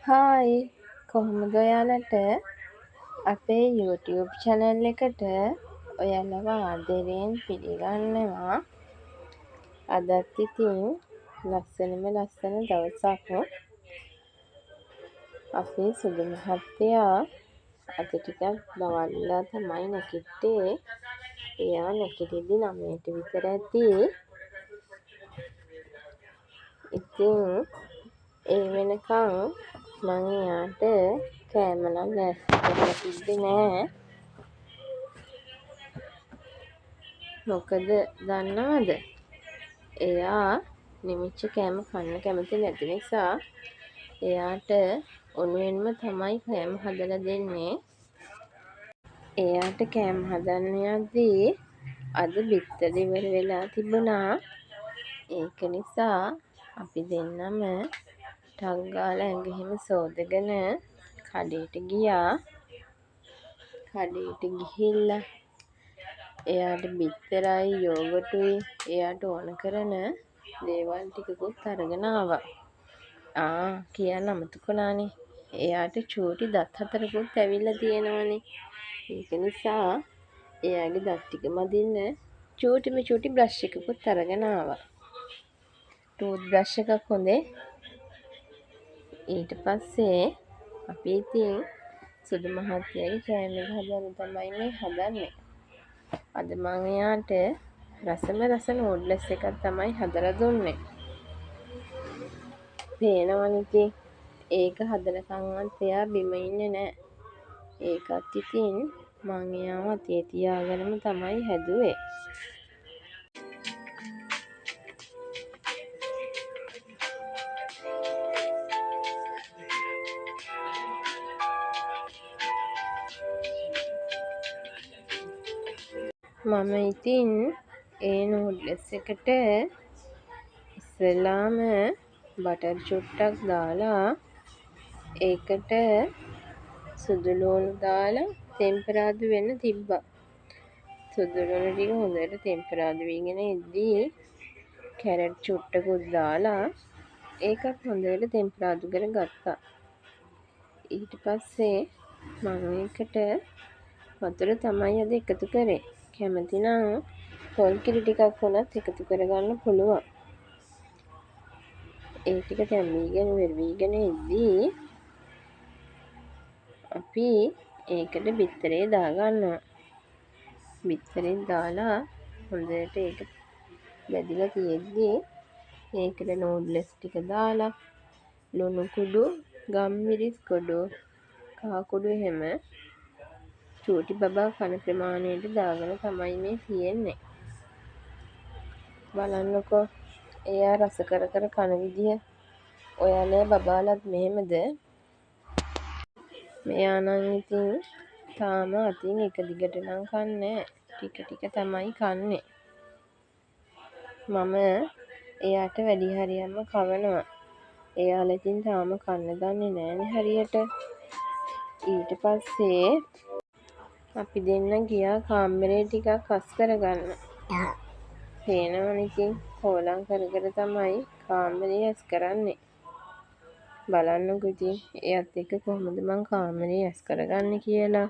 Hi කොහොමද ඔයාලට අපේ YouTube channel එකට ඔයාලව ආදරයෙන් පිළිගන්නවා. අදත් ඉතින් ලස්සනම ලස්සන දවසක්. අපේ සුදු මහත්තයා අද ටිකක් බවල්ලා තමයි නැගිට්ටේ. එයා නැගිටිද්දි 9ට විතර ඇති. ඉතින් ඒ වෙනකන් මං එයාට කෑම නම් ලෑස්ති කරලා තිබ්බේ නෑ. මොකද දන්නවද? එයා නිමිච්ච කෑම කන්න කැමති නැති නිසා එයාට උණුවෙන්ම තමයි කෑම හදලා දෙන්නේ. එයාට කෑම හදන්න යද්දී අද බිත්තර ඉවර වෙලා තිබුණා. ඒක නිසා අපි දෙන්නම ටක් ගාලා ඇඟ එහෙම සෝදගෙන කඩේට ගියා. කඩේට ගිහිල්ලා එයාට බිත්තරයි යෝගටුයි එයාට ඕන කරන දේවල් ටිකකුත් අරගෙන ආවා. කියන්න අමතක වුණානේ. එයාට චූටි දත් 4කුත් ඇවිල්ලා තියෙනවනේ. ඒක නිසා එයාගේ දත් ටික මදින්න චූටි බ්‍රෂ් එකකුත් අරගෙන ආවා. ටූත් බ්‍රෂ් එකක් හොඳේ. ඊට පස්සේ අපි ඉතින් සුදු මහත්තයාගේ කෑම එක හදන්න තමයි මේ හදන්නේ. අද මං එයාට රස නූඩ්ලස් එකක් තමයි හදලා දුන්නේ. පේනවනේ ඉතින් ඒක හදනකන්වත් එයා බිම ඉන්නේ නෑ. ඒකත් ඉතින් මං එයාව අතේ තියාගෙනම තමයි හැදුවේ. මම ඉතින් ඒ නූඩ්ලස් එකට ඉස්සෙල්ලාම බටර් චුට්ටක් දාලා ඒකට සුදු ලුණු දාලා ටෙම්පරාදු වෙන්න තිබ්බා. සුදු ලුණු ටික හොඳට ටෙම්පරාදු වීගෙන එද්දී කැරට් චුට්ටකුත් දාලා ඒකත් හොඳට ටෙම්පරාදු කරගත්තා. ඊට පස්සේ මම ඒකට වතුර තමයි අද එකතු කරේ. කැමති නම් පොල් කිරි ටිකක් වුණත් එකතු කරගන්න පුළුවන්. ඒ ටික දැන් වීගෙන එද්දී අපි ඒකට බිත්තරේ දාගන්නවා. බිත්තරේ දාලා හොඳට ඒක බැදිලා තියෙද්දී ඒකට නූඩ්ලස් ටික දාලා ලුණු කුඩු, ගම්මිරිස් කුඩු, කහ කුඩු එහෙම චූටි බබා කන ප්‍රමාණයට දාගෙන තමයි මේ තියෙන්නේ. බලන්නකෝ එයා රස කර කන විදිය. ඔයාලා බබාලත් මෙහෙමද? මෙයා නම් ඉතින් තාම අතින් එක දිගට නම් කන්නේ ටික තමයි කන්නේ. මම එයාට වැඩි හරියක්ම කවනවා. එයාලා ඉතින් තාම කන්න දන්නේ නෑනේ හරියට. ඊට පස්සේ අපි දෙන්න ගියා කාමරේ ටිකක් අස් කරගන්න. පේනවනේ ඉතින් හොලම් කර තමයි කාමරේ ඇස් කරන්නේ. බලන්නකෝ ඉතින් එයත් එක්ක කොහොමද මං කාමරේ ඇස් කරගන්නේ කියලා.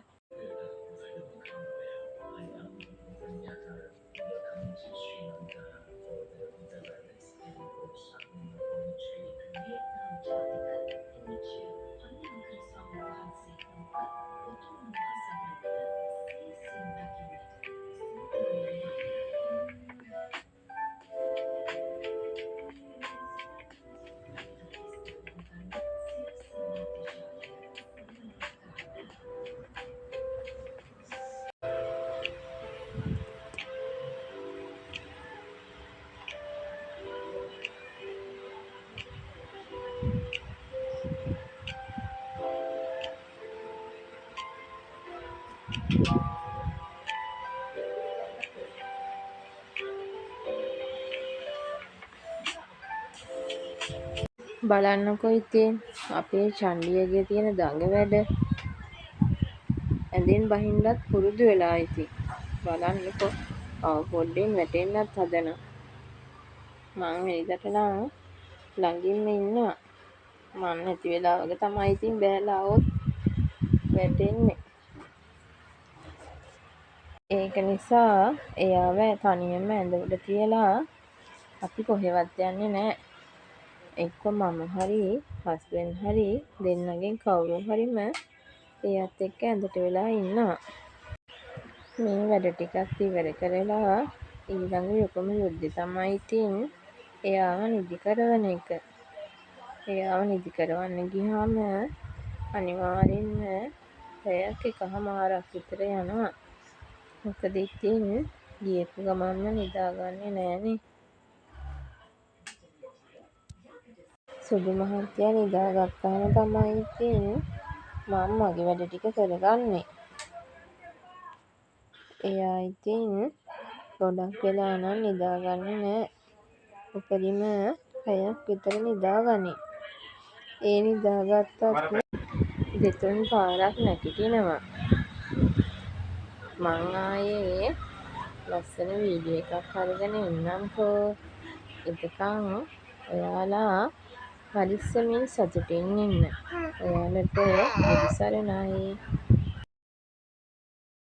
බලන්නකෝ ඉතින් අපේ චණ්ඩියගේ තියෙන දඟ වැඩ. ඇඳෙන් බහින්නත් පුරුදු වෙලා ඉතින්. බලන්නකෝ පොඩ්ඩෙන් වැටෙන්නත් හදනවා. මං වෙනදට නම් ළඟින්ම ඉන්නවා. මං නැති වෙලාවක තමයි ඉතින් බෑලා આવොත් වැටෙන්නේ. ඒක නිසා එයාව තනියම ඇඳ උඩ තියලා අපි කොහෙවත් යන්නේ නෑ. එක්ක මම හරි හස්බන්ඩ් හරි දෙන්නගෙන් කවුරු හරිම එයත් එක්ක ඇඳට වෙලා ඉන්නවා. මේ වැඩ ටිකත් ඉවර කරලා ඊළඟ යොකම යුද්ධෙ තමයි ඉතින් එයාව නිදි කරවන එක. එයාව නිදි කරවන්න ගියාම අනිවාර්යෙන්ම පැයක් එකහමාරක් විතර යනවා. මොකද ඉතින් ගියපු ගමන්ම නිදාගන්නේ නෑනේ. සුදු මහත්තයා නිදාගත්තාම තමයි ඉතින් මම මගේ වැඩ ටික කරගන්නේ. එයා ඉතින් ගොඩක් වෙලා නම් නිදාගන්නේ නෑ. උපරිම පැයක් විතර නිදාගනියි. ඒ නිදාගත්තත් දෙතුන් පාරක් නැගිටිනවා. මං ආයේ ලස්සන වීඩියෝ එකක් අරගෙන එන්නම්කෝ. එතකං ඔයාලා පරිස්සමින් සතුටින් ඉන්න. ඔයාලට බුදු සරණයි.